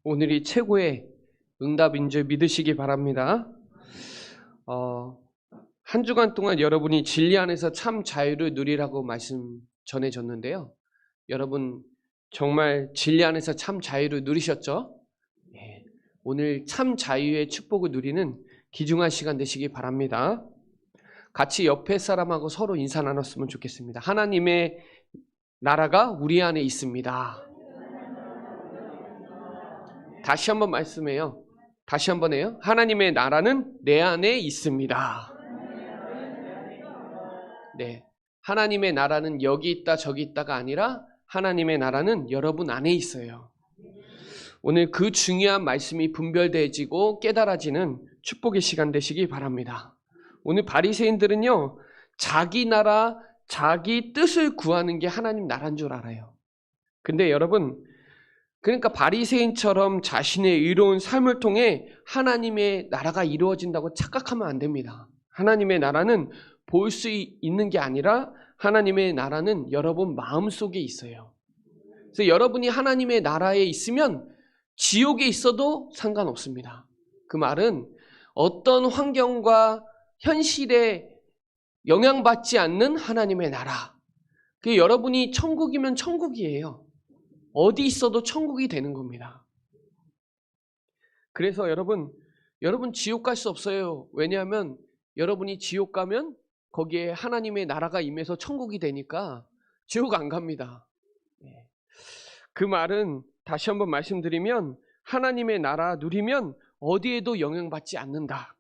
오늘이 최고의 응답인 줄 믿으시기 바랍니다. 한 주간 동안 여러분이 진리 안에서 참 자유를 누리라고 말씀 전해졌는데요. 여러분 정말 진리 안에서 참 자유를 누리셨죠? 네. 오늘 참 자유의 축복을 누리는 귀중한 시간 되시기 바랍니다. 같이 옆에 사람하고 서로 인사 나눴으면 좋겠습니다. 하나님의 나라가 우리 안에 있습니다. 다시 한번 말씀해요. 다시 한번 해요. 하나님의 나라는 내 안에 있습니다. 네. 하나님의 나라는 여기 있다 저기 있다가 아니라 하나님의 나라는 여러분 안에 있어요. 오늘 그 중요한 말씀이 분별되어지고 깨달아지는 축복의 시간 되시기 바랍니다. 오늘 바리새인들은요, 자기 나라, 자기 뜻을 구하는 게 하나님 나라인 줄 알아요. 근데 여러분, 그러니까 바리새인처럼 자신의 의로운 삶을 통해 하나님의 나라가 이루어진다고 착각하면 안 됩니다. 하나님의 나라는 볼 수 있는 게 아니라 하나님의 나라는 여러분 마음속에 있어요. 그래서 여러분이 하나님의 나라에 있으면 지옥에 있어도 상관없습니다. 그 말은 어떤 환경과 현실에 영향받지 않는 하나님의 나라. 그 여러분이 천국이면 천국이에요. 어디 있어도 천국이 되는 겁니다. 그래서 여러분 지옥 갈 수 없어요. 왜냐하면 여러분이 지옥 가면 거기에 하나님의 나라가 임해서 천국이 되니까 지옥 안 갑니다. 그 말은 다시 한번 말씀드리면 하나님의 나라 누리면 어디에도 영향받지 않는다.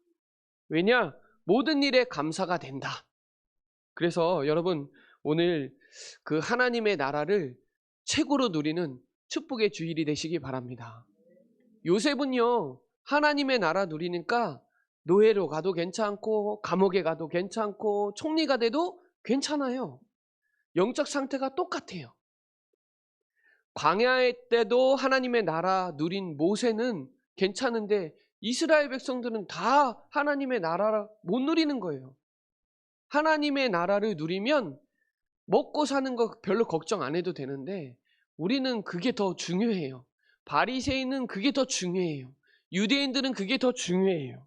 왜냐? 모든 일에 감사가 된다. 그래서 여러분 오늘 그 하나님의 나라를 최고로 누리는 축복의 주일이 되시기 바랍니다. 요셉은요, 하나님의 나라 누리니까 노예로 가도 괜찮고 감옥에 가도 괜찮고 총리가 돼도 괜찮아요. 영적 상태가 똑같아요. 광야의 때도 하나님의 나라 누린 모세는 괜찮은데 이스라엘 백성들은 다 하나님의 나라를 못 누리는 거예요. 하나님의 나라를 누리면 먹고 사는 거 별로 걱정 안 해도 되는데 우리는 그게 더 중요해요. 바리새인은 그게 더 중요해요. 유대인들은 그게 더 중요해요.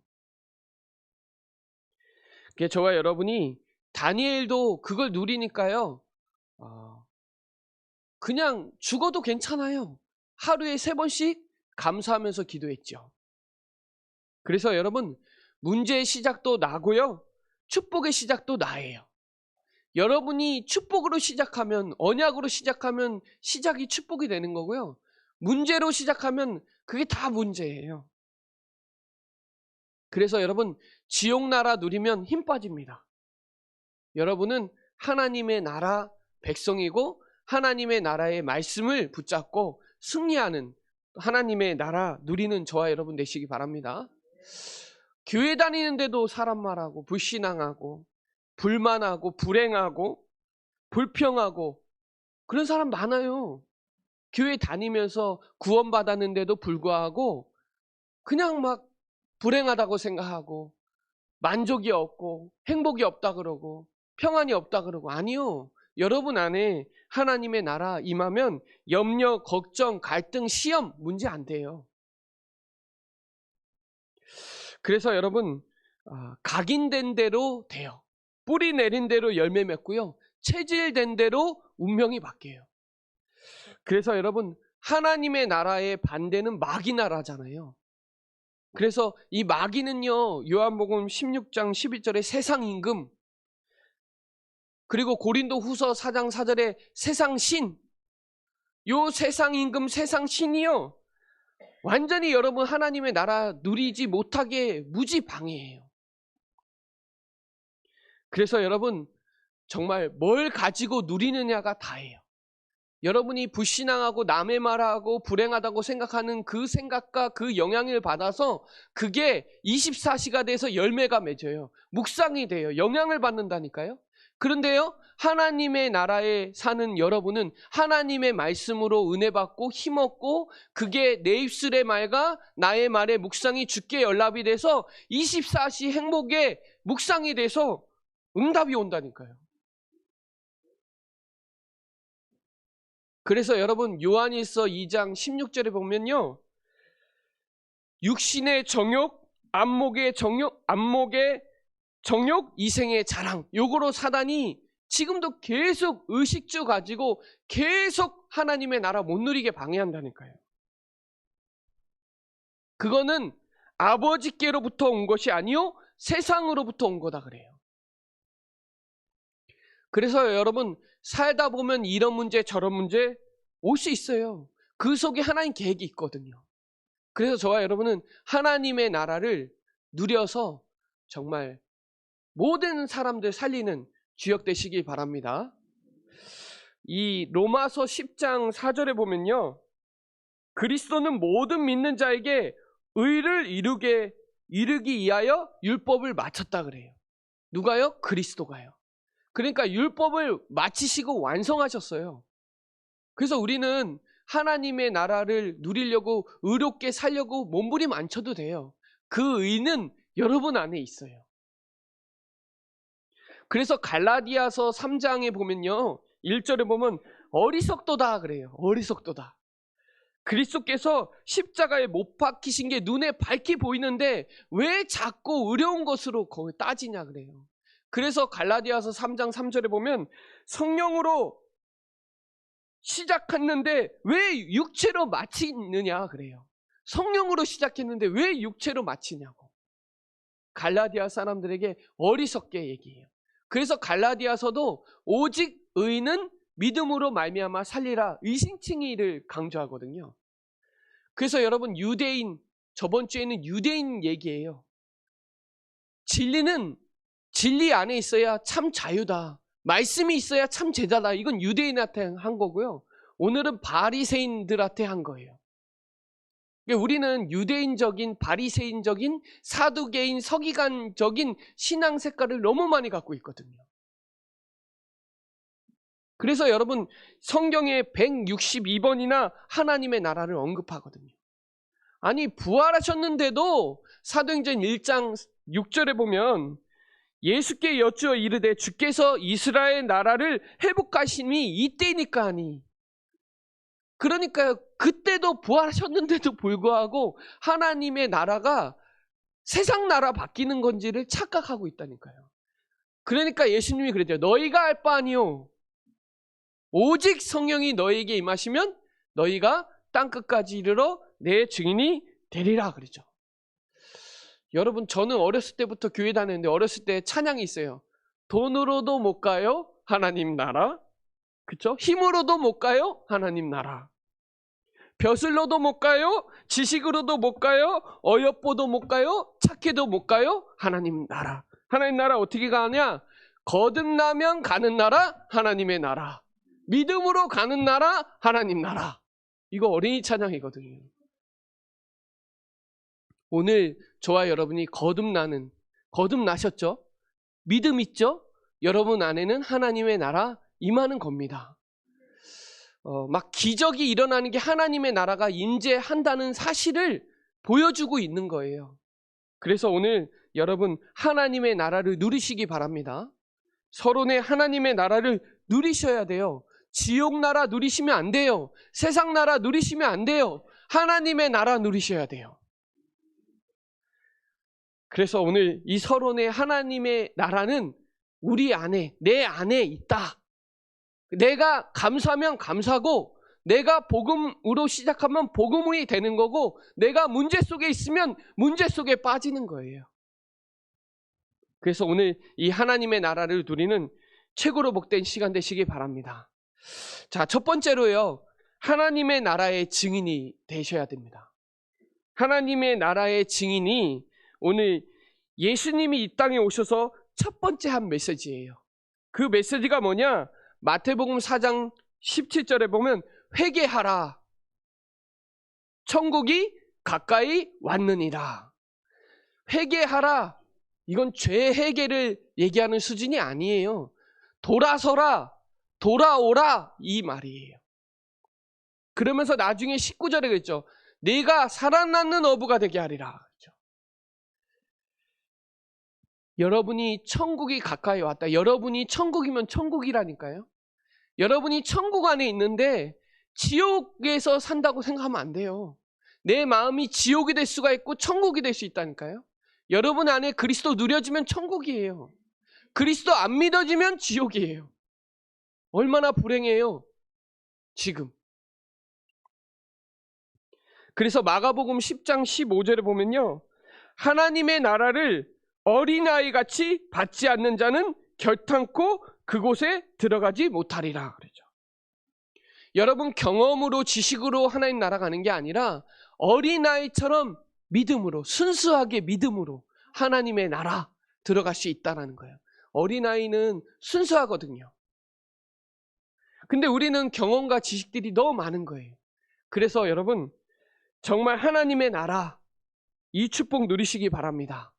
저와 여러분이 다니엘도 그걸 누리니까요. 그냥 죽어도 괜찮아요. 하루에 3번씩 감사하면서 기도했죠. 그래서 여러분 문제의 시작도 나고요. 축복의 시작도 나예요. 여러분이 축복으로 시작하면 언약으로 시작하면 시작이 축복이 되는 거고요. 문제로 시작하면 그게 다 문제예요. 그래서 여러분 지옥 나라 누리면 힘 빠집니다. 여러분은 하나님의 나라 백성이고 하나님의 나라의 말씀을 붙잡고 승리하는 하나님의 나라 누리는 저와 여러분 되시기 바랍니다. 교회 다니는데도 사람 말하고 불신앙하고 불만하고 불행하고 불평하고 그런 사람 많아요. 교회 다니면서 구원받았는데도 불구하고 그냥 막 불행하다고 생각하고 만족이 없고 행복이 없다 그러고 평안이 없다 그러고 아니요. 여러분 안에 하나님의 나라 임하면 염려, 걱정, 갈등, 시험 문제 안 돼요. 그래서 여러분 각인된 대로 돼요. 뿌리 내린 대로 열매 맺고요. 체질된 대로 운명이 바뀌어요. 그래서 여러분 하나님의 나라의 반대는 마귀 나라잖아요. 그래서 이 마귀는요. 요한복음 16장 11절에 세상 임금 그리고 고린도 후서 4장 4절에 세상 신 요 세상 임금 세상 신이요. 완전히 여러분 하나님의 나라 누리지 못하게 무지 방해해요. 그래서 여러분 정말 뭘 가지고 누리느냐가 다예요. 여러분이 불신앙하고 남의 말하고 불행하다고 생각하는 그 생각과 그 영향을 받아서 그게 24시가 돼서 열매가 맺어요. 묵상이 돼요. 영향을 받는다니까요. 그런데요, 하나님의 나라에 사는 여러분은 하나님의 말씀으로 은혜 받고 힘없고 그게 내 입술의 말과 나의 말의 묵상이 주께 연합이 돼서 24시 행복의 묵상이 돼서 응답이 온다니까요. 그래서 여러분 요한일서 2장 16절에 보면요, 육신의 정욕, 안목의 정욕, 이생의 자랑, 요거로 사단이 지금도 계속 의식주 가지고 계속 하나님의 나라 못 누리게 방해한다니까요. 그거는 아버지께로부터 온 것이 아니요 세상으로부터 온 거다 그래요. 그래서 여러분 살다 보면 이런 문제 저런 문제 올 수 있어요. 그 속에 하나님 계획이 있거든요. 그래서 저와 여러분은 하나님의 나라를 누려서 정말 모든 사람들 살리는 주역 되시기 바랍니다. 이 로마서 10장 4절에 보면요, 그리스도는 모든 믿는 자에게 의를 이루기 위하여 율법을 마쳤다 그래요. 누가요? 그리스도가요. 그러니까 율법을 마치시고 완성하셨어요. 그래서 우리는 하나님의 나라를 누리려고 의롭게 살려고 몸부림 안 쳐도 돼요. 그 의는 여러분 안에 있어요. 그래서 갈라디아서 3장에 보면요, 1절에 보면 어리석도다 그래요. 어리석도다. 그리스도께서 십자가에 못 박히신 게 눈에 밝히 보이는데 왜 자꾸 어려운 것으로 거기 따지냐 그래요. 그래서 갈라디아서 3장 3절에 보면 성령으로 시작했는데 왜 육체로 마치느냐 그래요. 성령으로 시작했는데 왜 육체로 마치냐고. 갈라디아 사람들에게 어리석게 얘기해요. 그래서 갈라디아서도 오직 의는 믿음으로 말미암아 살리라, 의심칭의를 강조하거든요. 그래서 여러분 유대인, 저번 주에는 유대인 얘기예요. 진리는 진리 안에 있어야 참 자유다, 말씀이 있어야 참 제자다. 이건 유대인한테 한 거고요. 오늘은 바리새인들한테 한 거예요. 우리는 유대인적인, 바리새인적인, 사두개인, 서기관적인 신앙 색깔을 너무 많이 갖고 있거든요. 그래서 여러분 성경에 162번이나 하나님의 나라를 언급하거든요. 아니 부활하셨는데도 사도행전 1장 6절에 보면 예수께 여쭈어 이르되 주께서 이스라엘 나라를 회복하심이 이때니까 하니. 그러니까요, 그때도 부활하셨는데도 불구하고 하나님의 나라가 세상 나라 바뀌는 건지를 착각하고 있다니까요. 그러니까 예수님이 그랬죠. 너희가 알 바 아니요, 오직 성령이 너희에게 임하시면 너희가 땅끝까지 이르러 내 증인이 되리라 그러죠. 여러분 저는 어렸을 때부터 교회 다녔는데 어렸을 때 찬양이 있어요. 돈으로도 못 가요 하나님 나라, 그렇죠? 힘으로도 못 가요 하나님 나라, 벼슬로도 못 가요, 지식으로도 못 가요, 어여뽀도 못 가요, 착해도 못 가요 하나님 나라. 하나님 나라 어떻게 가냐? 거듭나면 가는 나라 하나님의 나라, 믿음으로 가는 나라 하나님 나라. 이거 어린이 찬양이거든요. 오늘 저와 여러분이 거듭나셨죠? 믿음 있죠? 여러분 안에는 하나님의 나라 임하는 겁니다. 막 기적이 일어나는 게 하나님의 나라가 임재한다는 사실을 보여주고 있는 거예요. 그래서 오늘 여러분 하나님의 나라를 누리시기 바랍니다. 서론에 하나님의 나라를 누리셔야 돼요. 지옥 나라 누리시면 안 돼요. 세상 나라 누리시면 안 돼요. 하나님의 나라 누리셔야 돼요. 그래서 오늘 이 서론의 하나님의 나라는 우리 안에, 내 안에 있다. 내가 감사하면 감사고, 내가 복음으로 시작하면 복음이 되는 거고, 내가 문제 속에 있으면 문제 속에 빠지는 거예요. 그래서 오늘 이 하나님의 나라를 누리는 최고로 복된 시간 되시기 바랍니다. 자, 첫 번째로요, 하나님의 나라의 증인이 되셔야 됩니다. 하나님의 나라의 증인이 오늘 예수님이 이 땅에 오셔서 첫 번째 한 메시지예요. 그 메시지가 뭐냐? 마태복음 4장 17절에 보면 회개하라, 천국이 가까이 왔느니라. 회개하라, 이건 죄 해결을 얘기하는 수준이 아니에요. 돌아서라, 돌아오라, 이 말이에요. 그러면서 나중에 19절에 그랬죠. 네가 살아남는 어부가 되게 하리라. 그렇죠? 여러분이 천국이 가까이 왔다. 여러분이 천국이면 천국이라니까요. 여러분이 천국 안에 있는데 지옥에서 산다고 생각하면 안 돼요. 내 마음이 지옥이 될 수가 있고 천국이 될 수 있다니까요. 여러분 안에 그리스도 누려지면 천국이에요. 그리스도 안 믿어지면 지옥이에요. 얼마나 불행해요, 지금. 그래서 마가복음 10장 15절에 보면요, 하나님의 나라를 어린아이 같이 받지 않는 자는 결탄코 그곳에 들어가지 못하리라 그러죠. 여러분, 경험으로 지식으로 하나님 나라 가는 게 아니라 어린아이처럼 믿음으로, 순수하게 믿음으로 하나님의 나라 들어갈 수 있다는 거예요. 어린아이는 순수하거든요. 근데 우리는 경험과 지식들이 너무 많은 거예요. 그래서 여러분, 정말 하나님의 나라, 이 축복 누리시기 바랍니다.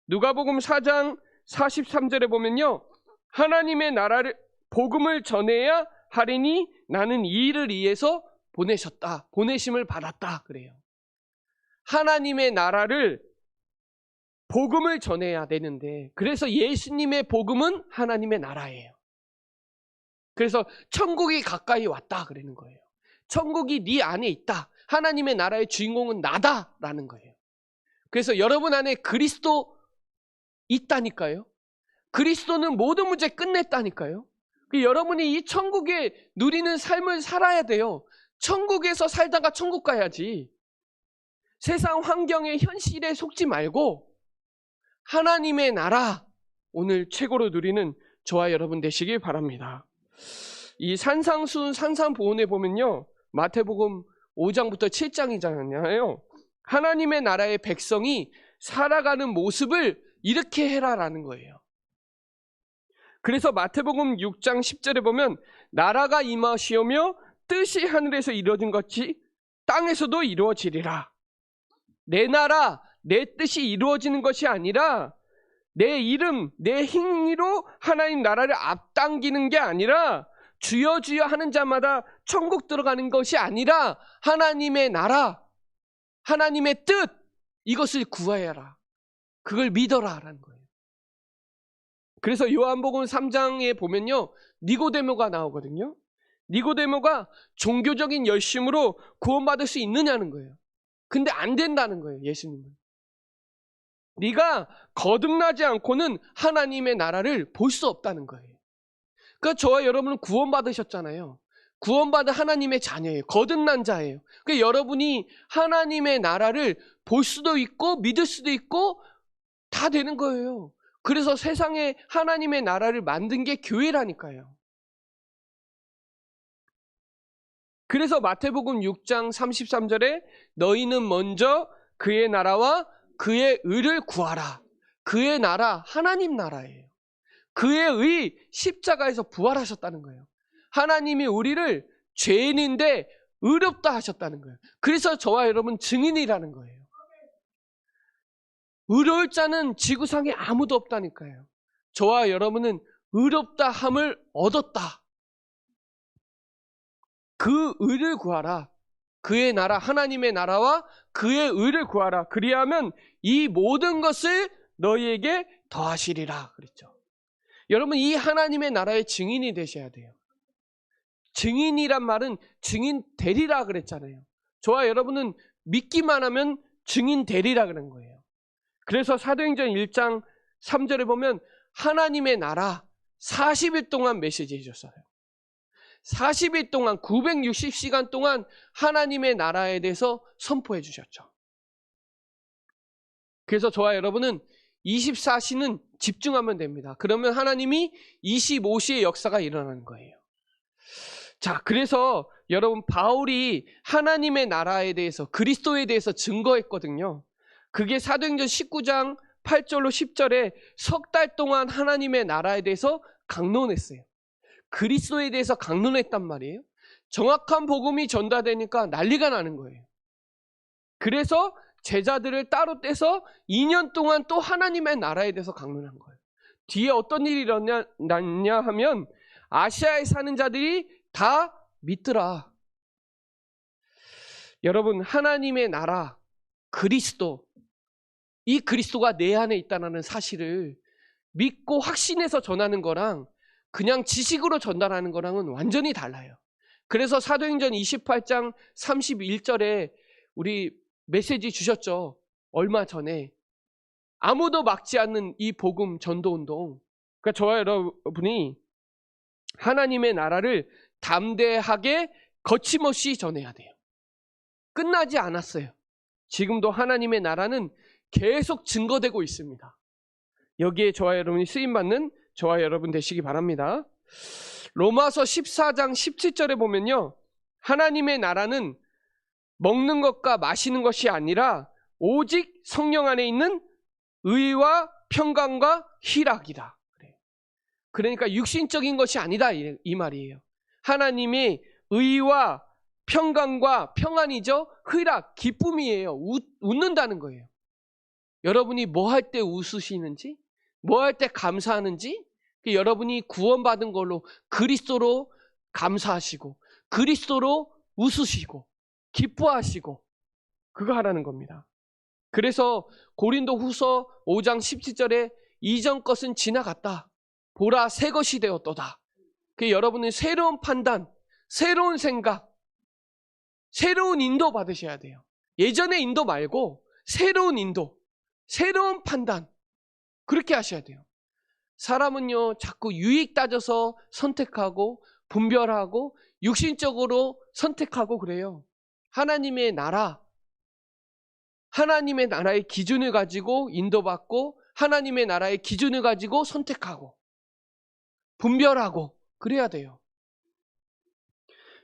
누가복음 4장 43절에 보면요, 하나님의 나라를, 복음을 전해야 하리니 나는 이 일을 위해서 보내심을 받았다 그래요. 하나님의 나라를, 복음을 전해야 되는데, 그래서 예수님의 복음은 하나님의 나라예요. 그래서 천국이 가까이 왔다 그러는 거예요. 천국이 네 안에 있다. 하나님의 나라의 주인공은 나다라는 거예요. 그래서 여러분 안에 그리스도 있다니까요. 그리스도는 모든 문제 끝냈다니까요. 여러분이 이 천국에 누리는 삶을 살아야 돼요. 천국에서 살다가 천국 가야지. 세상 환경의 현실에 속지 말고 하나님의 나라, 오늘 최고로 누리는 저와 여러분 되시길 바랍니다. 이 산상순 산상보훈에 보면요, 마태복음 5장부터 7장이잖아요. 하나님의 나라의 백성이 살아가는 모습을 이렇게 해라라는 거예요. 그래서 마태복음 6장 10절에 보면 나라가 임하시오며 뜻이 하늘에서 이루어진 것이 땅에서도 이루어지리라. 내 나라, 내 뜻이 이루어지는 것이 아니라 내 이름, 내 행위로 하나님 나라를 앞당기는 게 아니라 주여 주여 하는 자마다 천국 들어가는 것이 아니라 하나님의 나라, 하나님의 뜻, 이것을 구하여라. 그걸 믿어라 라는 거예요. 그래서 요한복음 3장에 보면요, 니고데모가 나오거든요. 니고데모가 종교적인 열심으로 구원받을 수 있느냐는 거예요. 근데 안 된다는 거예요, 예수님은. 네가 거듭나지 않고는 하나님의 나라를 볼 수 없다는 거예요. 그러니까 저와 여러분은 구원받으셨잖아요. 구원받은 하나님의 자녀예요. 거듭난 자예요. 그러니까 여러분이 하나님의 나라를 볼 수도 있고 믿을 수도 있고 다 되는 거예요. 그래서 세상에 하나님의 나라를 만든 게 교회라니까요. 그래서 마태복음 6장 33절에 너희는 먼저 그의 나라와 그의 의를 구하라. 그의 나라, 하나님 나라예요. 그의 의, 십자가에서 부활하셨다는 거예요. 하나님이 우리를 죄인인데 의롭다 하셨다는 거예요. 그래서 저와 여러분 증인이라는 거예요. 의로울 자는 지구상에 아무도 없다니까요. 저와 여러분은 의롭다 함을 얻었다. 그 의를 구하라. 그의 나라, 하나님의 나라와 그의 의를 구하라. 그리하면 이 모든 것을 너희에게 더하시리라 그랬죠. 여러분, 이 하나님의 나라의 증인이 되셔야 돼요. 증인이란 말은 증인 되리라 그랬잖아요. 저와 여러분은 믿기만 하면 증인 되리라 그런 거예요. 그래서 사도행전 1장 3절에 보면 하나님의 나라 40일 동안 메시지 해줬어요. 40일 동안 960시간 동안 하나님의 나라에 대해서 선포해 주셨죠. 그래서 저와 여러분은 24시는 집중하면 됩니다. 그러면 하나님이 25시의 역사가 일어나는 거예요. 자, 그래서 여러분, 바울이 하나님의 나라에 대해서, 그리스도에 대해서 증거했거든요. 그게 사도행전 19장 8절로 10절에 석 달 동안 하나님의 나라에 대해서 강론했어요. 그리스도에 대해서 강론했단 말이에요. 정확한 복음이 전달되니까 난리가 나는 거예요. 그래서 제자들을 따로 떼서 2년 동안 또 하나님의 나라에 대해서 강론한 거예요. 뒤에 어떤 일이 일어났냐 하면 아시아에 사는 자들이 다 믿더라. 여러분, 하나님의 나라, 그리스도, 이 그리스도가 내 안에 있다는 사실을 믿고 확신해서 전하는 거랑 그냥 지식으로 전달하는 거랑은 완전히 달라요. 그래서 사도행전 28장 31절에 우리 메시지 주셨죠. 얼마 전에. 아무도 막지 않는 이 복음 전도운동. 그러니까 저와 여러분이 하나님의 나라를 담대하게 거침없이 전해야 돼요. 끝나지 않았어요. 지금도 하나님의 나라는 계속 증거되고 있습니다. 여기에 저와 여러분이 쓰임받는 저와 여러분 되시기 바랍니다. 로마서 14장 17절에 보면요, 하나님의 나라는 먹는 것과 마시는 것이 아니라 오직 성령 안에 있는 의와 평강과 희락이다. 그러니까 육신적인 것이 아니다 이 말이에요. 하나님의 의와 평강과 평안이죠. 희락, 기쁨이에요. 웃는다는 거예요. 여러분이 뭐 할 때 웃으시는지, 뭐 할 때 감사하는지, 여러분이 구원받은 걸로 그리스도로 감사하시고 그리스도로 웃으시고 기뻐하시고 그거 하라는 겁니다. 그래서 고린도 후서 5장 17절에 이전 것은 지나갔다. 보라 새 것이 되었도다. 여러분은 새로운 판단, 새로운 생각, 새로운 인도 받으셔야 돼요. 예전의 인도 말고 새로운 인도, 새로운 판단, 그렇게 하셔야 돼요. 사람은요, 자꾸 유익 따져서 선택하고 분별하고 육신적으로 선택하고 그래요. 하나님의 나라, 하나님의 나라의 기준을 가지고 인도받고 하나님의 나라의 기준을 가지고 선택하고 분별하고 그래야 돼요.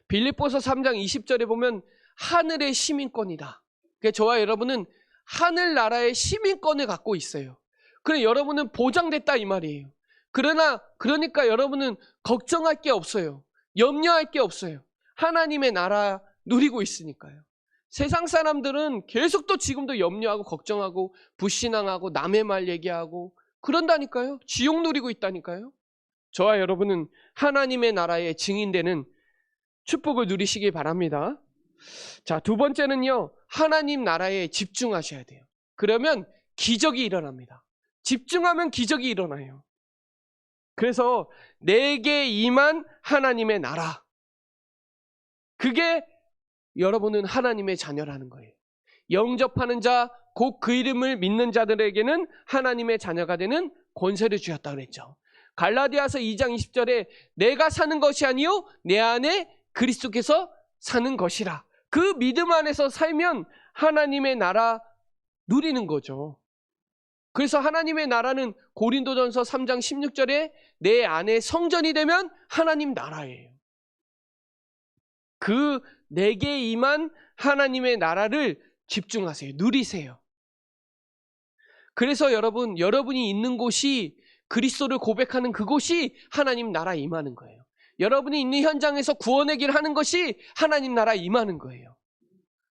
빌립보서 3장 20절에 보면 하늘의 시민권이다. 그러니까 저와 여러분은 하늘나라의 시민권을 갖고 있어요. 그래 여러분은 보장됐다 이 말이에요. 그러니까 여러분은 걱정할 게 없어요. 염려할 게 없어요. 하나님의 나라 누리고 있으니까요. 세상 사람들은 계속 또 지금도 염려하고 걱정하고 불신앙하고 남의 말 얘기하고 그런다니까요. 지옥 누리고 있다니까요. 저와 여러분은 하나님의 나라의 증인되는 축복을 누리시기 바랍니다. 자, 두 번째는요, 하나님 나라에 집중하셔야 돼요. 그러면 기적이 일어납니다. 집중하면 기적이 일어나요. 그래서 내게 임한 하나님의 나라, 그게 여러분은 하나님의 자녀라는 거예요. 영접하는 자, 곧 그 이름을 믿는 자들에게는 하나님의 자녀가 되는 권세를 주셨다고 그랬죠. 갈라디아서 2장 20절에 내가 사는 것이 아니요 내 안에 그리스도께서 사는 것이라. 그 믿음 안에서 살면 하나님의 나라 누리는 거죠. 그래서 하나님의 나라는 고린도전서 3장 16절에 내 안에 성전이 되면 하나님 나라예요. 그 내게 임한 하나님의 나라를 집중하세요. 누리세요. 그래서 여러분이 있는 곳이 그리스도를 고백하는 그곳이 하나님 나라에 임하는 거예요. 여러분이 있는 현장에서 구원의 길 하는 것이 하나님 나라에 임하는 거예요.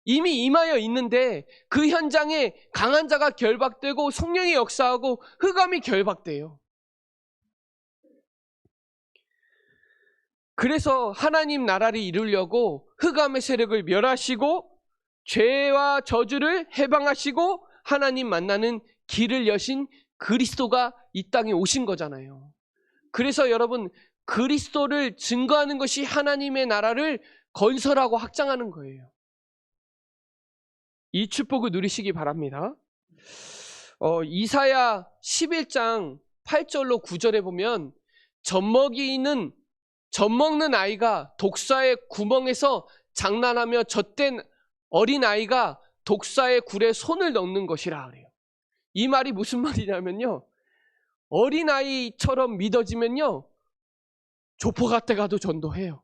이미 임하여 있는데 그 현장에 강한 자가 결박되고 성령이 역사하고 흑암이 결박돼요. 그래서 하나님 나라를 이루려고 흑암의 세력을 멸하시고 죄와 저주를 해방하시고 하나님 만나는 길을 여신 그리스도가 이 땅에 오신 거잖아요. 그래서 여러분, 그리스도를 증거하는 것이 하나님의 나라를 건설하고 확장하는 거예요. 이 축복을 누리시기 바랍니다. 이사야 11장 8절로 9절에 보면 젖먹는 아이가 독사의 구멍에서 장난하며 젖된 어린아이가 독사의 굴에 손을 넣는 것이라 그래요. 이 말이 무슨 말이냐면요, 어린아이처럼 믿어지면요 조폭 같아 가도 전도해요.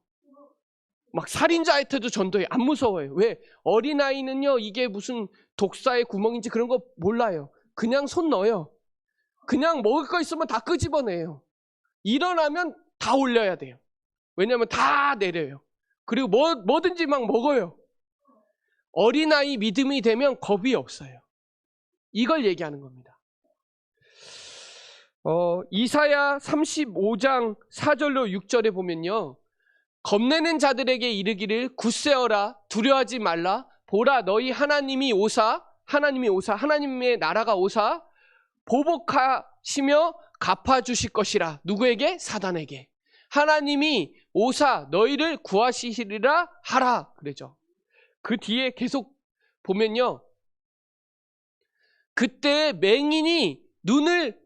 막 살인자한테도 전도해요. 안 무서워요. 왜? 어린아이는요 이게 무슨 독사의 구멍인지 그런 거 몰라요. 그냥 손 넣어요. 그냥 먹을 거 있으면 다 끄집어내요. 일어나면 다 올려야 돼요. 왜냐하면 다 내려요. 그리고 뭐든지 막 먹어요. 어린아이 믿음이 되면 겁이 없어요. 이걸 얘기하는 겁니다. 이사야 35장 4절로 6절에 보면요, 겁내는 자들에게 이르기를 굳세어라, 두려워하지 말라. 보라, 너희 하나님의 나라가 오사 보복하시며 갚아주실 것이라. 누구에게? 사단에게. 하나님이 오사 너희를 구하시리라 하라 그러죠. 그 뒤에 계속 보면요, 그때 맹인이 눈을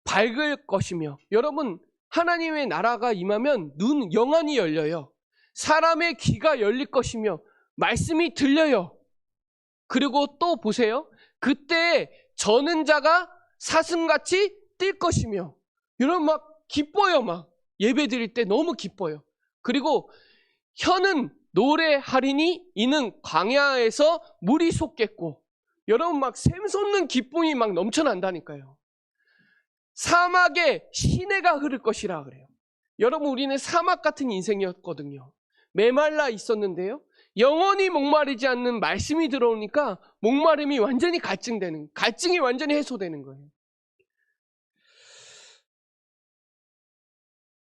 밝을 것이며, 여러분 하나님의 나라가 임하면 눈 영안이 열려요. 사람의 귀가 열릴 것이며 말씀이 들려요. 그리고 또 보세요, 그때 저는 자가 사슴같이 뛸 것이며, 여러분 막 기뻐요. 막 예배 드릴 때 너무 기뻐요. 그리고 혀는 노래하리니 이는 광야에서 물이 솟겠고, 여러분 막 샘솟는 기쁨이 막 넘쳐난다니까요. 사막에 시내가 흐를 것이라 그래요. 여러분 우리는 사막 같은 인생이었거든요. 메말라 있었는데요, 영원히 목마르지 않는 말씀이 들어오니까 목마름이 완전히 갈증이 완전히 해소되는 거예요.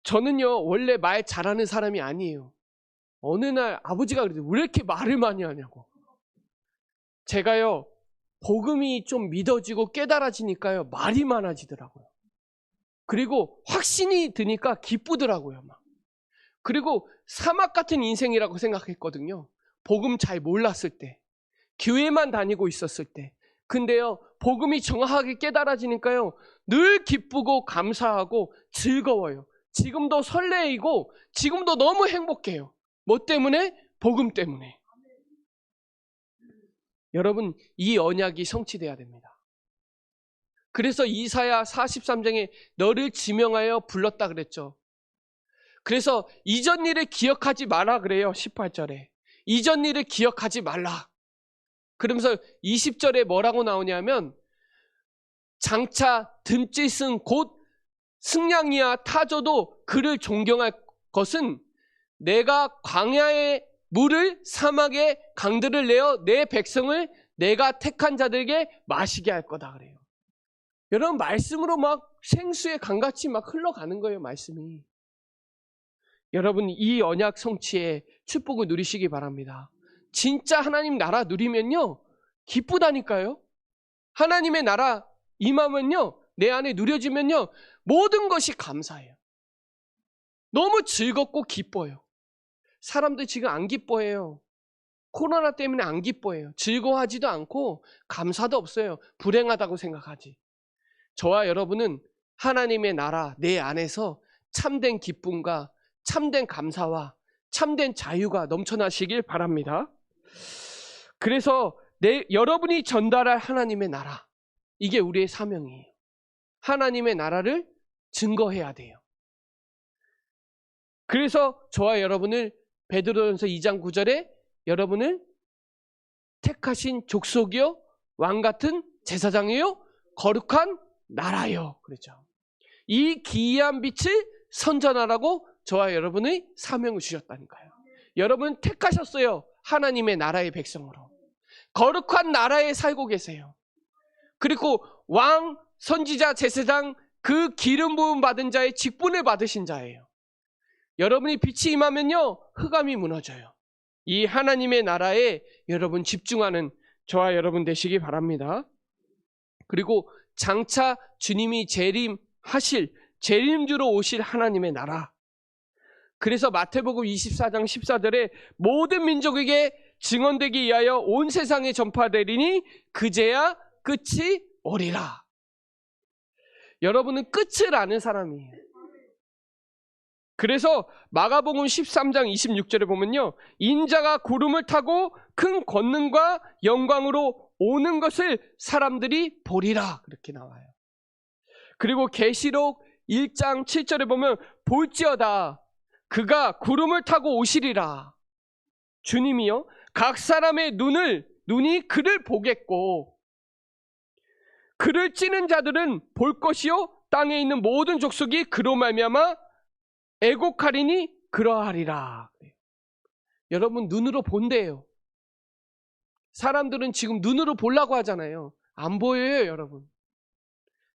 저는요 원래 말 잘하는 사람이 아니에요. 어느 날 아버지가 그러더라고요. 왜 이렇게 말을 많이 하냐고. 제가요 복음이 좀 믿어지고 깨달아지니까요 말이 많아지더라고요. 그리고 확신이 드니까 기쁘더라고요. 막. 그리고 사막 같은 인생이라고 생각했거든요. 복음 잘 몰랐을 때, 교회만 다니고 있었을 때. 근데요 복음이 정확하게 깨달아지니까요 늘 기쁘고 감사하고 즐거워요. 지금도 설레이고 지금도 너무 행복해요. 뭐 때문에? 복음 때문에. 여러분 이 언약이 성취돼야 됩니다. 그래서 이사야 43장에 너를 지명하여 불렀다 그랬죠. 그래서 이전 일을 기억하지 마라 그래요. 18절에 이전 일을 기억하지 말라. 그러면서 20절에 뭐라고 나오냐면, 장차 듬짓은 곧 승냥이와 타조도 그를 존경할 것은 내가 광야의 물을 사막의 강들을 내어 내 백성을 내가 택한 자들에게 마시게 할 거다 그래요. 여러분 말씀으로 막 생수의 강같이 막 흘러가는 거예요. 말씀이. 여러분 이 언약 성취의 축복을 누리시기 바랍니다. 진짜 하나님 나라 누리면요 기쁘다니까요. 하나님의 나라 임하면요, 내 안에 누려지면요 모든 것이 감사해요. 너무 즐겁고 기뻐요. 사람들 지금 안 기뻐해요. 코로나 때문에 안 기뻐해요. 즐거워하지도 않고 감사도 없어요. 불행하다고 생각하지. 저와 여러분은 하나님의 나라 내 안에서 참된 기쁨과 참된 감사와 참된 자유가 넘쳐나시길 바랍니다. 그래서 여러분이 전달할 하나님의 나라, 이게 우리의 사명이에요. 하나님의 나라를 증거해야 돼요. 그래서 저와 여러분을 베드로전서 2장 9절에 여러분을 택하신 족속이요 왕같은 제사장이요 거룩한 나라요 그랬죠. 이 기이한 빛을 선전하라고 저와 여러분의 사명을 주셨다니까요. 여러분 택하셨어요. 하나님의 나라의 백성으로 거룩한 나라에 살고 계세요. 그리고 왕, 선지자, 제사장, 그 기름 부음 받은 자의 직분을 받으신 자예요. 여러분이 빛이 임하면요 흑암이 무너져요. 이 하나님의 나라에 여러분 집중하는 저와 여러분 되시기 바랍니다. 그리고 장차 주님이 재림주로 오실 하나님의 나라. 그래서 마태복음 24장 14절에 모든 민족에게 증언되기 위하여 온 세상에 전파되리니 그제야 끝이 오리라. 여러분은 끝을 아는 사람이에요. 그래서 마가복음 13장 26절에 보면요 인자가 구름을 타고 큰 권능과 영광으로 오는 것을 사람들이 보리라 그렇게 나와요. 그리고 계시록 1장 7절에 보면 볼지어다 그가 구름을 타고 오시리라. 주님이요 각 사람의 눈이 그를 보겠고 그를 찌는 자들은 볼 것이요 땅에 있는 모든 족속이 그로 말미암아 애곡하리니 그러하리라. 여러분 눈으로 본대요. 사람들은 지금 눈으로 보려고 하잖아요. 안 보여요 여러분.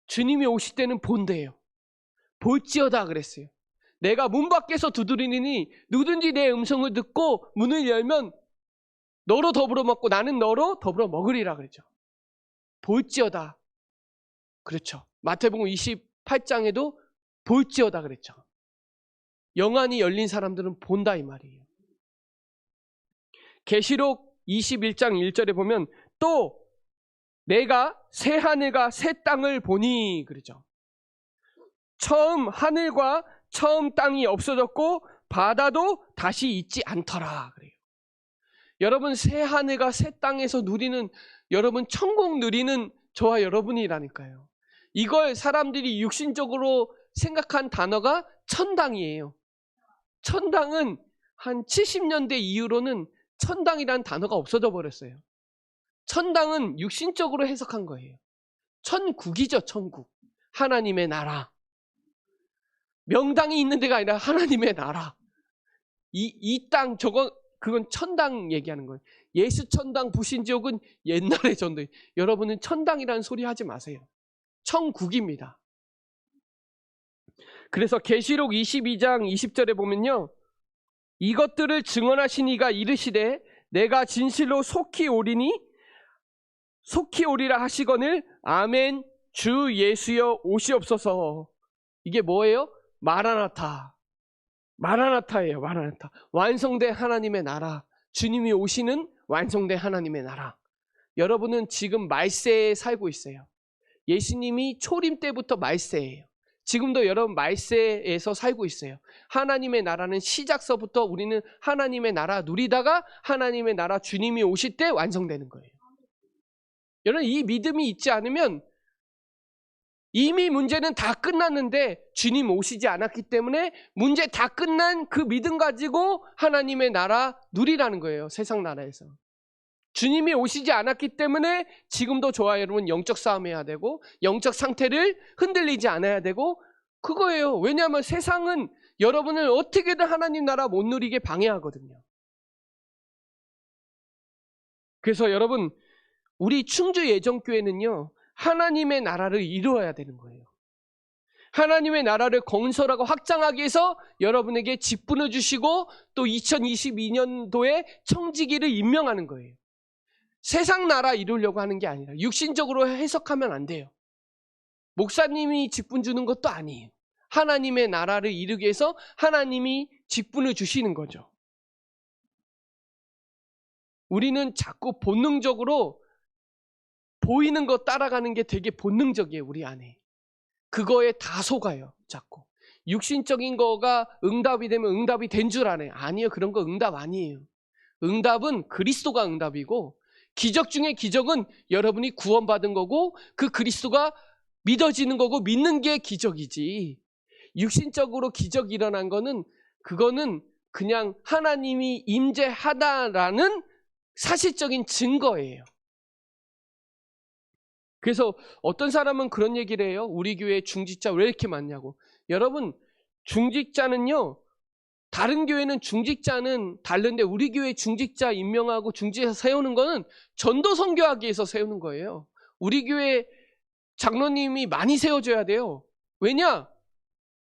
주님이 오실 때는 본대요. 볼지어다 그랬어요. 내가 문 밖에서 두드리니 누구든지 내 음성을 듣고 문을 열면 너로 더불어 먹고 나는 너로 더불어 먹으리라 그랬죠. 볼지어다. 그렇죠. 마태복음 28장에도 볼지어다 그랬죠. 영안이 열린 사람들은 본다 이 말이에요. 계시록 21장 1절에 보면 또 내가 새 하늘과 새 땅을 보니 그러죠. 처음 하늘과 처음 땅이 없어졌고 바다도 다시 있지 않더라 그래요. 여러분 새 하늘과 새 땅에서 누리는, 여러분 천국 누리는 저와 여러분이라니까요. 이걸 사람들이 육신적으로 생각한 단어가 천당이에요. 천당은 한 70년대 이후로는 천당이라는 단어가 없어져 버렸어요. 천당은 육신적으로 해석한 거예요. 천국이죠, 천국. 하나님의 나라. 명당이 있는 데가 아니라 하나님의 나라. 이 땅, 그건 천당 얘기하는 거예요. 예수 천당 부신지옥은 옛날의 전도. 여러분은 천당이라는 소리 하지 마세요. 천국입니다. 그래서 계시록 22장 20절에 보면요, 이것들을 증언하신 이가 이르시되 내가 진실로 속히 오리라 하시거늘 아멘 주 예수여 오시옵소서. 이게 뭐예요? 마라나타. 마라나타예요. 마라나타. 완성된 하나님의 나라. 주님이 오시는 완성된 하나님의 나라. 여러분은 지금 말세에 살고 있어요. 예수님이 초림 때부터 말세예요. 지금도 여러분 말세에서 살고 있어요. 하나님의 나라는 시작서부터 우리는 하나님의 나라 누리다가 하나님의 나라 주님이 오실 때 완성되는 거예요. 여러분 이 믿음이 있지 않으면 이미 문제는 다 끝났는데 주님 오시지 않았기 때문에 문제 다 끝난 그 믿음 가지고 하나님의 나라 누리라는 거예요. 세상 나라에서. 주님이 오시지 않았기 때문에 지금도 저와 여러분 영적 싸움해야 되고 영적 상태를 흔들리지 않아야 되고 그거예요. 왜냐하면 세상은 여러분을 어떻게든 하나님 나라 못 누리게 방해하거든요. 그래서 여러분 우리 충주 예정교회는요, 하나님의 나라를 이루어야 되는 거예요. 하나님의 나라를 건설하고 확장하기 위해서 여러분에게 직분을 주시고 또 2022년도에 청지기를 임명하는 거예요. 세상 나라 이루려고 하는 게 아니라 육신적으로 해석하면 안 돼요. 목사님이 직분 주는 것도 아니에요. 하나님의 나라를 이루기 위해서 하나님이 직분을 주시는 거죠. 우리는 자꾸 본능적으로 보이는 거 따라가는 게 되게 본능적이에요. 우리 안에. 그거에 다 속아요. 자꾸. 육신적인 거가 응답이 되면 응답이 된 줄 아네요. 아니요. 그런 거 응답 아니에요. 응답은 그리스도가 응답이고 기적 중에 기적은 여러분이 구원받은 거고 그 그리스도가 믿어지는 거고 믿는 게 기적이지. 육신적으로 기적이 일어난 거는 그거는 그냥 하나님이 임재하다라는 사실적인 증거예요. 그래서 어떤 사람은 그런 얘기를 해요. 우리 교회 중직자 왜 이렇게 많냐고. 여러분 중직자는요, 다른 교회는 중직자는 다른데 우리 교회 중직자 임명하고 중직자 세우는 거는 전도 선교하기 위해서 세우는 거예요. 우리 교회 장로님이 많이 세워줘야 돼요. 왜냐?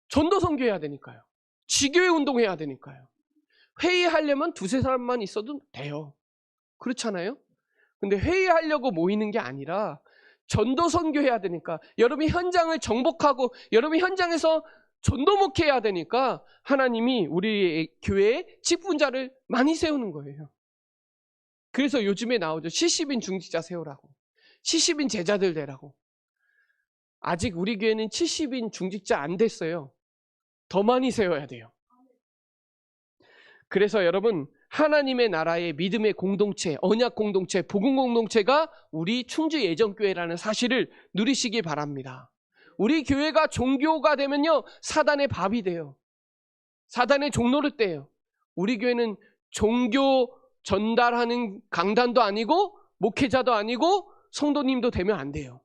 전도 선교해야 되니까요. 지교회 운동해야 되니까요. 회의하려면 두세 사람만 있어도 돼요. 그렇잖아요? 근데 회의하려고 모이는 게 아니라 전도 선교해야 되니까, 여러분이 현장을 정복하고 여러분이 현장에서 전도 목회해야 되니까 하나님이 우리 교회에 직분자를 많이 세우는 거예요. 그래서 요즘에 나오죠. 70인 중직자 세우라고. 70인 제자들 되라고. 아직 우리 교회는 70인 중직자 안 됐어요. 더 많이 세워야 돼요. 그래서 여러분 하나님의 나라의 믿음의 공동체, 언약 공동체, 복음 공동체가 우리 충주 예정교회라는 사실을 누리시기 바랍니다. 우리 교회가 종교가 되면요, 사단의 밥이 돼요. 사단의 종로를 떼요. 우리 교회는 종교 전달하는 강단도 아니고 목회자도 아니고 성도님도 되면 안 돼요.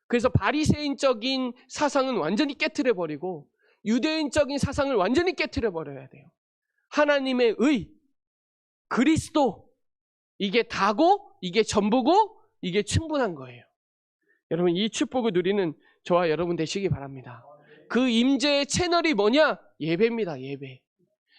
그래서 바리새인적인 사상은 완전히 깨트려버리고 유대인적인 사상을 완전히 깨트려버려야 돼요. 하나님의 의, 그리스도, 이게 다고 이게 전부고 이게 충분한 거예요. 여러분 이 축복을 누리는 저와 여러분 되시기 바랍니다. 그 임재의 채널이 뭐냐? 예배입니다. 예배.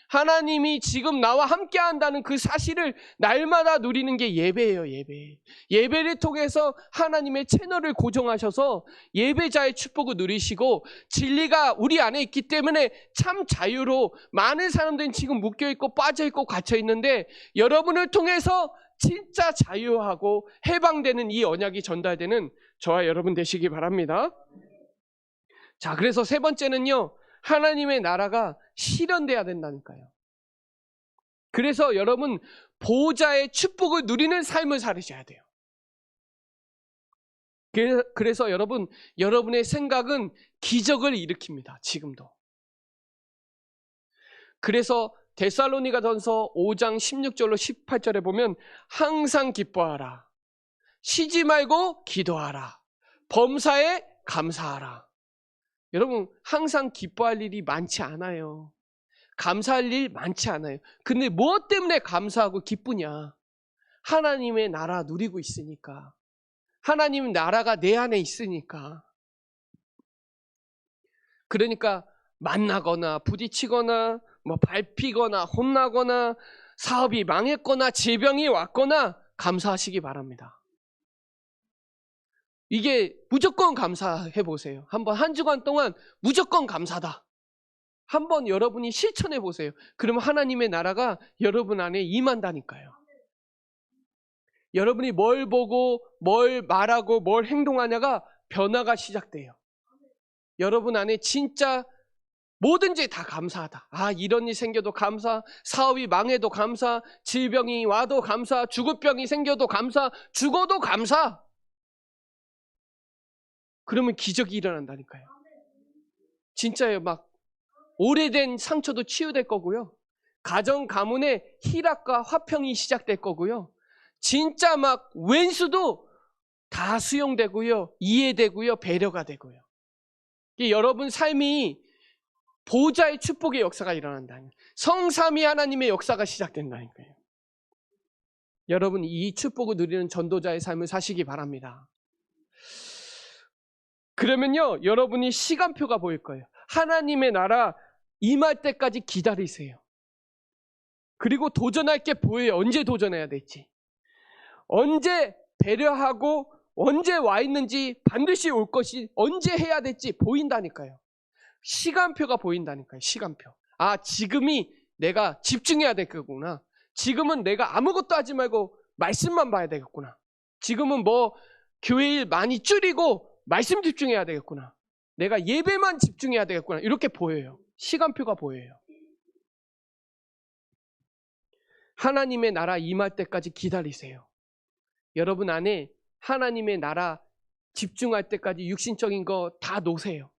하나님이 지금 나와 함께 한다는 그 사실을 날마다 누리는 게 예배예요, 예배. 예배를 통해서 하나님의 채널을 고정하셔서 예배자의 축복을 누리시고 진리가 우리 안에 있기 때문에 참 자유로 많은 사람들은 지금 묶여있고 빠져있고 갇혀있는데 여러분을 통해서 진짜 자유하고 해방되는 이 언약이 전달되는 저와 여러분 되시기 바랍니다. 자, 그래서 세 번째는요, 하나님의 나라가 실현돼야 된다니까요. 그래서 여러분 보호자의 축복을 누리는 삶을 살으셔야 돼요. 그래서 여러분의 생각은 기적을 일으킵니다. 지금도. 그래서 데살로니가전서 5장 16절로 18절에 보면 항상 기뻐하라. 쉬지 말고 기도하라. 범사에 감사하라. 여러분 항상 기뻐할 일이 많지 않아요. 감사할 일 많지 않아요. 근데 무엇 때문에 감사하고 기쁘냐? 하나님의 나라 누리고 있으니까. 하나님 나라가 내 안에 있으니까. 그러니까 만나거나 부딪히거나 밟히거나 혼나거나 사업이 망했거나 질병이 왔거나 감사하시기 바랍니다. 이게 무조건 감사해 보세요. 한번 한 주간 동안 무조건 감사다. 한번 여러분이 실천해 보세요. 그러면 하나님의 나라가 여러분 안에 임한다니까요. 여러분이 뭘 보고 뭘 말하고 뭘 행동하냐가 변화가 시작돼요. 여러분 안에 진짜 뭐든지 다 감사하다. 아, 이런 일 생겨도 감사, 사업이 망해도 감사, 질병이 와도 감사, 죽을 병이 생겨도 감사, 죽어도 감사. 그러면 기적이 일어난다니까요. 진짜요. 막 오래된 상처도 치유될 거고요. 가정 가문의 희락과 화평이 시작될 거고요. 진짜 막 왼수도 다 수용되고요. 이해되고요. 배려가 되고요. 여러분 삶이 보호자의 축복의 역사가 일어난다니. 성삼위 하나님의 역사가 시작된다니까요. 여러분 이 축복을 누리는 전도자의 삶을 사시기 바랍니다. 그러면요, 여러분이 시간표가 보일 거예요. 하나님의 나라 임할 때까지 기다리세요. 그리고 도전할 게 보여요. 언제 도전해야 될지. 언제 배려하고 언제 와 있는지 반드시 올 것이 언제 해야 될지 보인다니까요. 시간표가 보인다니까요. 시간표. 아, 지금이 내가 집중해야 될 거구나. 지금은 내가 아무것도 하지 말고 말씀만 봐야 되겠구나. 지금은 교회 일 많이 줄이고 말씀 집중해야 되겠구나. 내가 예배만 집중해야 되겠구나. 이렇게 보여요. 시간표가 보여요. 하나님의 나라 임할 때까지 기다리세요. 여러분 안에 하나님의 나라 집중할 때까지 육신적인 거 다 놓으세요.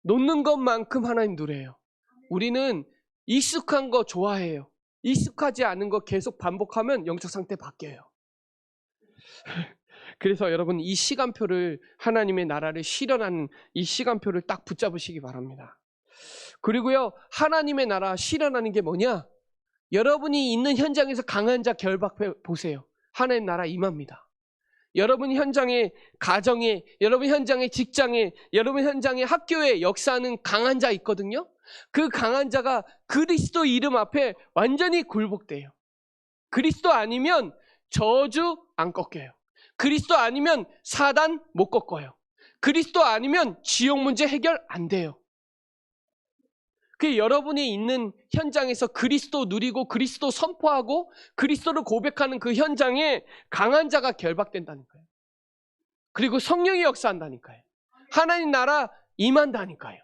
놓는 것만큼 하나님 누려요. 우리는 익숙한 거 좋아해요. 익숙하지 않은 거 계속 반복하면 영적 상태 바뀌어요. 그래서 여러분 이 시간표를 하나님의 나라를 실현하는 이 시간표를 딱 붙잡으시기 바랍니다. 그리고요, 하나님의 나라 실현하는 게 뭐냐? 여러분이 있는 현장에서 강한 자 결박해 보세요. 하나님 나라 임합니다. 여러분 현장에, 가정에, 여러분 현장에, 직장에, 여러분 현장에, 학교에 역사하는 강한 자 있거든요. 그 강한 자가 그리스도 이름 앞에 완전히 굴복돼요. 그리스도 아니면 저주 안 꺾여요. 그리스도 아니면 사단 못 꺾어요. 그리스도 아니면 지옥 문제 해결 안 돼요. 그 여러분이 있는 현장에서 그리스도 누리고 그리스도 선포하고 그리스도를 고백하는 그 현장에 강한 자가 결박된다는 거예요. 그리고 성령이 역사한다니까요. 하나님 나라 임한다니까요.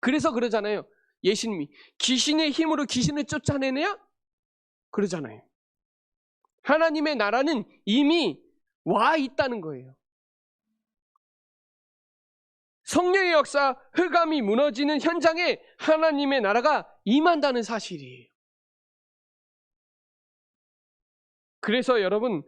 그래서 그러잖아요. 예수님이 귀신의 힘으로 귀신을 쫓아내냐? 그러잖아요. 하나님의 나라는 이미 와 있다는 거예요. 성령의 역사, 흑암이 무너지는 현장에 하나님의 나라가 임한다는 사실이에요. 그래서 여러분,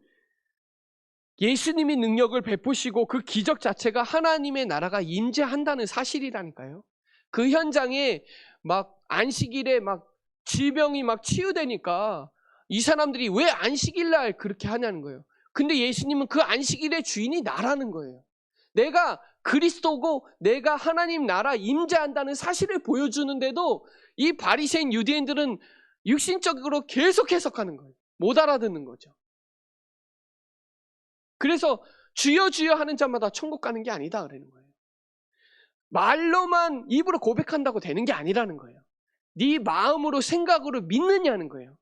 예수님이 능력을 베푸시고 그 기적 자체가 하나님의 나라가 임재한다는 사실이라니까요. 그 현장에 막 안식일에 막 질병이 막 치유되니까 이 사람들이 왜 안식일날 그렇게 하냐는 거예요. 근데 예수님은 그 안식일의 주인이 나라는 거예요. 내가 그리스도고 내가 하나님 나라 임재한다는 사실을 보여주는데도 이 바리새인 유대인들은 육신적으로 계속 해석하는 거예요. 못 알아듣는 거죠. 그래서 주여 주여 하는 자마다 천국 가는 게 아니다 그러는 거예요. 말로만 입으로 고백한다고 되는 게 아니라는 거예요. 네 마음으로 생각으로 믿느냐는 거예요.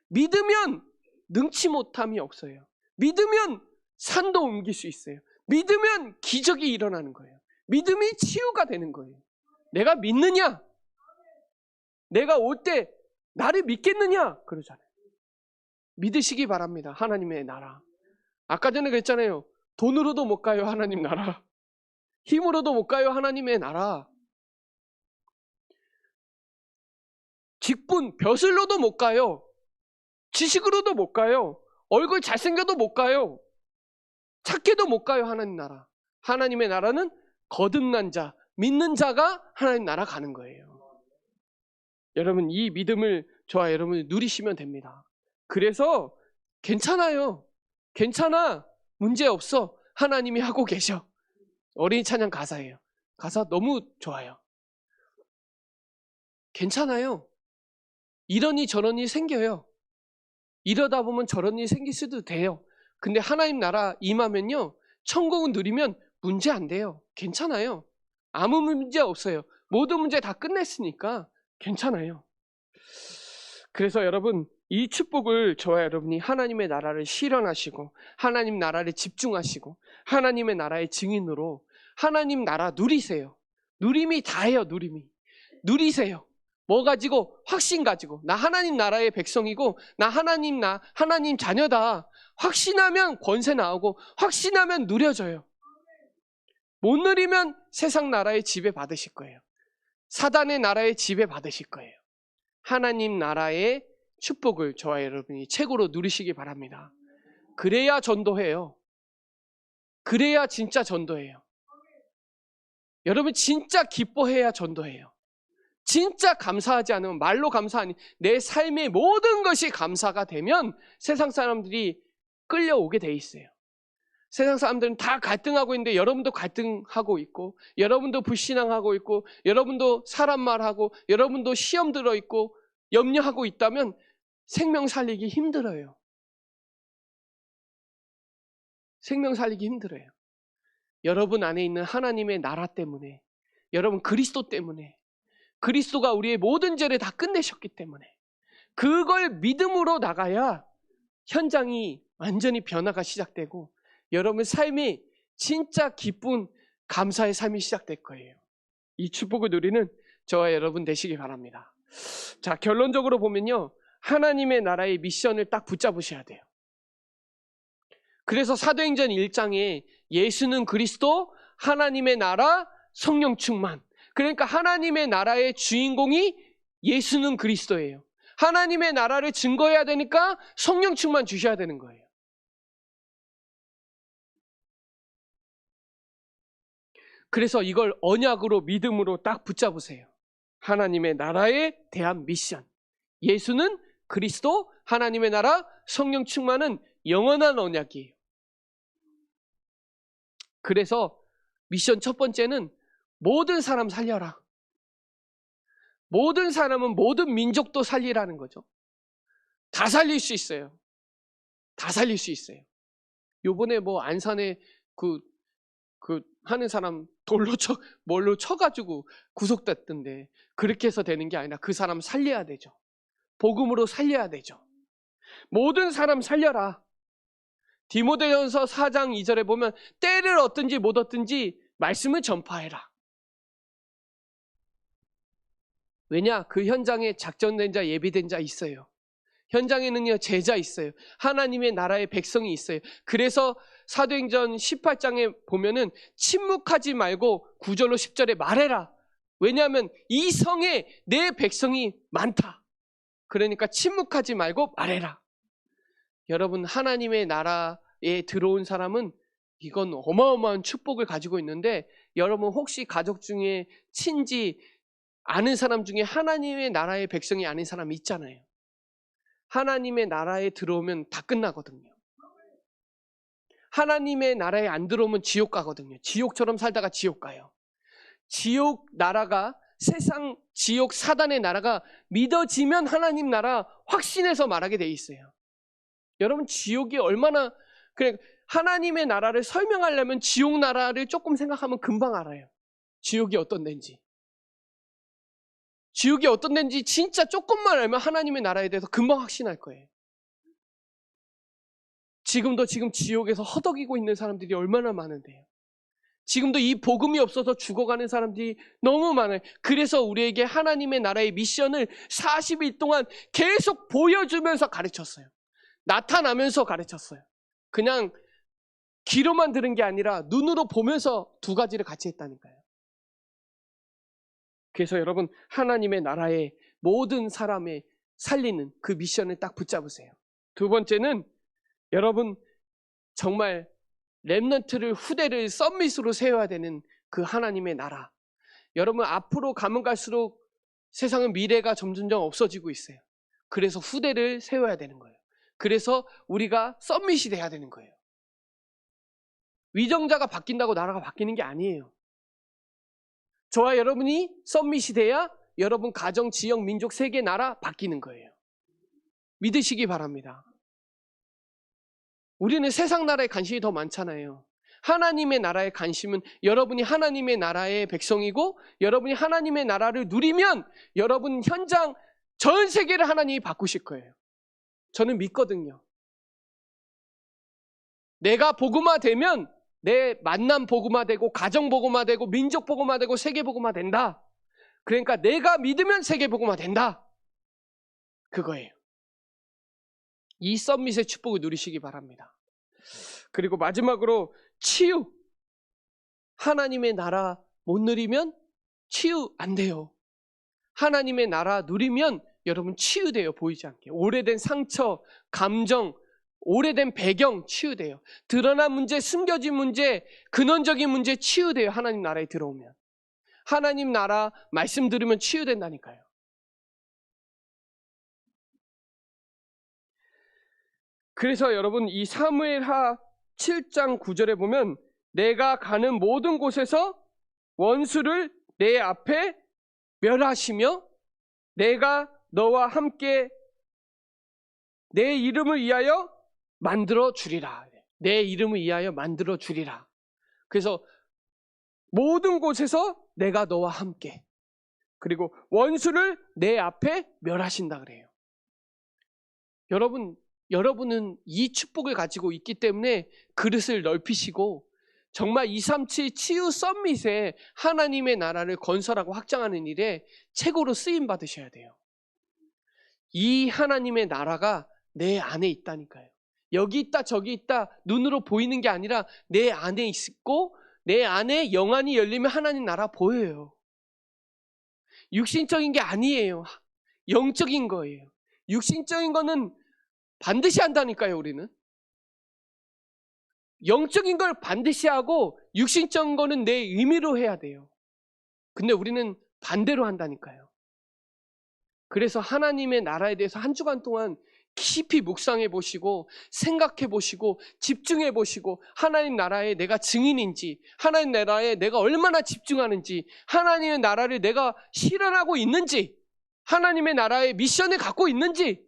믿으면 능치 못함이 없어요. 믿으면 산도 옮길 수 있어요. 믿으면 기적이 일어나는 거예요. 믿음이 치유가 되는 거예요. 내가 믿느냐? 내가 올 때 나를 믿겠느냐? 그러잖아요. 믿으시기 바랍니다. 하나님의 나라. 아까 전에 그랬잖아요. 돈으로도 못 가요, 하나님 나라. 힘으로도 못 가요, 하나님의 나라. 직분, 벼슬로도 못 가요. 지식으로도 못 가요. 얼굴 잘생겨도 못 가요. 착해도 못 가요, 하나님 나라. 하나님의 나라는 거듭난 자, 믿는 자가 하나님 나라 가는 거예요. 여러분, 이 믿음을 저와 여러분이 누리시면 됩니다. 그래서 괜찮아요. 괜찮아. 문제 없어. 하나님이 하고 계셔. 어린이 찬양 가사예요. 가사 너무 좋아요. 괜찮아요. 이러니 저러니 생겨요. 이러다 보면 저런 일이 생길 수도 돼요. 근데 하나님 나라 임하면요, 천국은 누리면 문제 안 돼요. 괜찮아요. 아무 문제 없어요. 모든 문제 다 끝냈으니까 괜찮아요. 그래서 여러분, 이 축복을 저와 여러분이 하나님의 나라를 실현하시고 하나님 나라를 집중하시고 하나님의 나라의 증인으로 하나님 나라 누리세요. 누림이 다예요. 누림이. 누리세요. 뭐 가지고? 확신 가지고. 나 하나님 나라의 백성이고 나 하나님 자녀다. 확신하면 권세 나오고 확신하면 누려져요. 못 누리면 세상 나라의 지배 받으실 거예요. 사단의 나라의 지배 받으실 거예요. 하나님 나라의 축복을 저와 여러분이 최고로 누리시기 바랍니다. 그래야 전도해요. 그래야 진짜 전도해요. 여러분 진짜 기뻐해야 전도해요. 진짜 감사하지 않으면, 말로 감사 아니, 내 삶의 모든 것이 감사가 되면 세상 사람들이 끌려오게 돼 있어요. 세상 사람들은 다 갈등하고 있는데 여러분도 갈등하고 있고, 여러분도 불신앙하고 있고, 여러분도 사람 말하고, 여러분도 시험 들어 있고 염려하고 있다면 생명 살리기 힘들어요. 생명 살리기 힘들어요. 여러분 안에 있는 하나님의 나라 때문에, 여러분 그리스도 때문에, 그리스도가 우리의 모든 죄를 다 끝내셨기 때문에 그걸 믿음으로 나가야 현장이 완전히 변화가 시작되고 여러분 삶이 진짜 기쁜 감사의 삶이 시작될 거예요. 이 축복을 누리는 저와 여러분 되시기 바랍니다. 자, 결론적으로 보면요, 하나님의 나라의 미션을 딱 붙잡으셔야 돼요. 그래서 사도행전 1장에 예수는 그리스도, 하나님의 나라, 성령 충만. 그러니까 하나님의 나라의 주인공이 예수는 그리스도예요. 하나님의 나라를 증거해야 되니까 성령 충만 주셔야 되는 거예요. 그래서 이걸 언약으로 믿음으로 딱 붙잡으세요. 하나님의 나라에 대한 미션. 예수는 그리스도, 하나님의 나라, 성령 충만은 영원한 언약이에요. 그래서 미션 첫 번째는 모든 사람 살려라. 모든 사람은 모든 민족도 살리라는 거죠. 다 살릴 수 있어요. 다 살릴 수 있어요. 요번에 뭐 안산에 그 하는 사람 뭘로 쳐가지고 구속됐던데, 그렇게 해서 되는 게 아니라 그 사람 살려야 되죠. 복음으로 살려야 되죠. 모든 사람 살려라. 디모데전서 4장 2절에 보면 때를 얻든지 못 얻든지 말씀을 전파해라. 왜냐? 그 현장에 작전된 자, 예비된 자 있어요. 현장에는요, 제자 있어요. 하나님의 나라의 백성이 있어요. 그래서 사도행전 18장에 보면은 침묵하지 말고 9절로 10절에 말해라. 왜냐하면 이 성에 내 백성이 많다. 그러니까 침묵하지 말고 말해라. 여러분, 하나님의 나라에 들어온 사람은 이건 어마어마한 축복을 가지고 있는데, 여러분 혹시 가족 중에 친지 아는 사람 중에 하나님의 나라의 백성이 아닌 사람이 있잖아요. 하나님의 나라에 들어오면 다 끝나거든요. 하나님의 나라에 안 들어오면 지옥 가거든요. 지옥처럼 살다가 지옥 가요. 지옥 나라가, 세상 지옥 사단의 나라가 믿어지면 하나님 나라 확신해서 말하게 돼 있어요. 여러분, 지옥이 얼마나, 그래, 하나님의 나라를 설명하려면 지옥 나라를 조금 생각하면 금방 알아요. 지옥이 어떤 데인지. 지옥이 어떤 데인지 진짜 조금만 알면 하나님의 나라에 대해서 금방 확신할 거예요. 지금도 지옥에서 허덕이고 있는 사람들이 얼마나 많은데요. 지금도 이 복음이 없어서 죽어가는 사람들이 너무 많아요. 그래서 우리에게 하나님의 나라의 미션을 40일 동안 계속 보여주면서 가르쳤어요. 나타나면서 가르쳤어요. 그냥 귀로만 들은 게 아니라 눈으로 보면서 두 가지를 같이 했다니까요. 그래서 여러분, 하나님의 나라의 모든 사람의 살리는 그 미션을 딱 붙잡으세요. 두 번째는 여러분, 정말 렘넌트를, 후대를 썸밋으로 세워야 되는 그 하나님의 나라. 여러분, 앞으로 가면 갈수록 세상은 미래가 점점점 없어지고 있어요. 그래서 후대를 세워야 되는 거예요. 그래서 우리가 썸밋이 돼야 되는 거예요. 위정자가 바뀐다고 나라가 바뀌는 게 아니에요. 저와 여러분이 썸밋이 돼야 여러분 가정, 지역, 민족, 세계, 나라 바뀌는 거예요. 믿으시기 바랍니다. 우리는 세상 나라에 관심이 더 많잖아요. 하나님의 나라에 관심은 여러분이 하나님의 나라의 백성이고 여러분이 하나님의 나라를 누리면 여러분 현장 전 세계를 하나님이 바꾸실 거예요. 저는 믿거든요. 내가 복음화되면 내 만남 복음화되고 가정 복음화되고 민족 복음화되고 세계 복음화된다. 그러니까 내가 믿으면 세계 복음화된다. 그거예요. 이 썸밋의 축복을 누리시기 바랍니다. 그리고 마지막으로 치유. 하나님의 나라 못 누리면 치유 안 돼요. 하나님의 나라 누리면 여러분 치유돼요. 보이지 않게. 오래된 상처, 감정, 오래된 배경 치유돼요. 드러난 문제, 숨겨진 문제, 근원적인 문제 치유돼요. 하나님 나라에 들어오면. 하나님 나라 말씀 들으면 치유된다니까요. 그래서 여러분, 이 사무엘하 7장 9절에 보면 내가 가는 모든 곳에서 원수를 내 앞에 멸하시며 내가 너와 함께 내 이름을 위하여 만들어 주리라. 내 이름을 위하여 만들어 주리라. 그래서 모든 곳에서 내가 너와 함께, 그리고 원수를 내 앞에 멸하신다 그래요. 여러분은 이 축복을 가지고 있기 때문에 그릇을 넓히시고 정말 237 치유 썸밋에 하나님의 나라를 건설하고 확장하는 일에 최고로 쓰임 받으셔야 돼요. 이 하나님의 나라가 내 안에 있다니까요. 여기 있다 저기 있다 눈으로 보이는 게 아니라 내 안에 있고 내 안에 영안이 열리면 하나님 나라 보여요. 육신적인 게 아니에요. 영적인 거예요. 육신적인 거는 반드시 한다니까요. 우리는 영적인 걸 반드시 하고 육신적인 거는 내 의미로 해야 돼요. 근데 우리는 반대로 한다니까요. 그래서 하나님의 나라에 대해서 한 주간 동안 깊이 묵상해 보시고 생각해 보시고 집중해 보시고 하나님 나라에 내가 증인인지, 하나님 나라에 내가 얼마나 집중하는지, 하나님의 나라를 내가 실현하고 있는지, 하나님의 나라의 미션을 갖고 있는지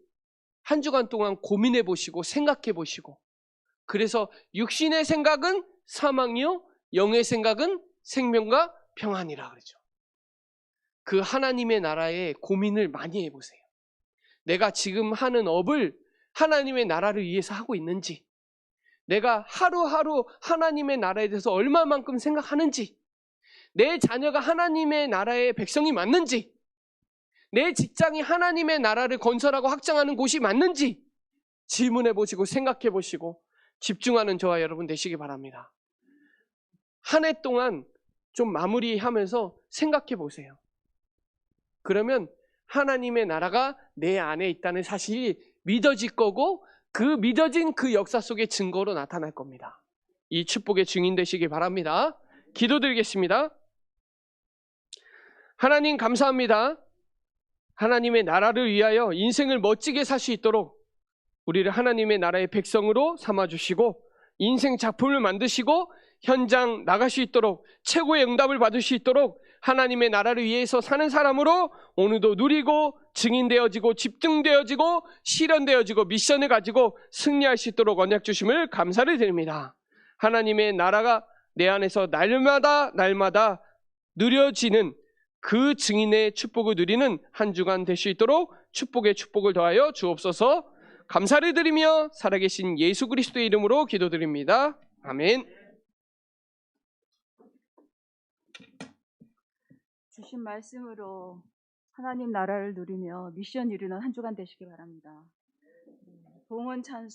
한 주간 동안 고민해 보시고 생각해 보시고, 그래서 육신의 생각은 사망이요 영의 생각은 생명과 평안이라 그러죠. 그 하나님의 나라에 고민을 많이 해보세요. 내가 지금 하는 업을 하나님의 나라를 위해서 하고 있는지, 내가 하루하루 하나님의 나라에 대해서 얼마만큼 생각하는지, 내 자녀가 하나님의 나라의 백성이 맞는지, 내 직장이 하나님의 나라를 건설하고 확장하는 곳이 맞는지 질문해 보시고 생각해 보시고 집중하는 저와 여러분 되시기 바랍니다. 한 해 동안 좀 마무리하면서 생각해 보세요. 그러면 하나님의 나라가 내 안에 있다는 사실이 믿어질 거고 그 믿어진 그 역사 속의 증거로 나타날 겁니다. 이 축복의 증인 되시기 바랍니다. 기도드리겠습니다. 하나님 감사합니다. 하나님의 나라를 위하여 인생을 멋지게 살 수 있도록 우리를 하나님의 나라의 백성으로 삼아주시고 인생 작품을 만드시고 현장 나갈 수 있도록 최고의 응답을 받을 수 있도록 하나님의 나라를 위해서 사는 사람으로 오늘도 누리고 증인되어지고 집중되어지고 실현되어지고 미션을 가지고 승리할 수 있도록 언약 주심을 감사를 드립니다. 하나님의 나라가 내 안에서 날마다 누려지는 그 증인의 축복을 누리는 한 주간 될 수 있도록 축복에 축복을 더하여 주옵소서. 감사를 드리며 살아계신 예수 그리스도의 이름으로 기도드립니다. 아멘. 주신 말씀으로 하나님 나라를 누리며 미션 이루는 한 주간 되시기 바랍니다. 봉헌 찬송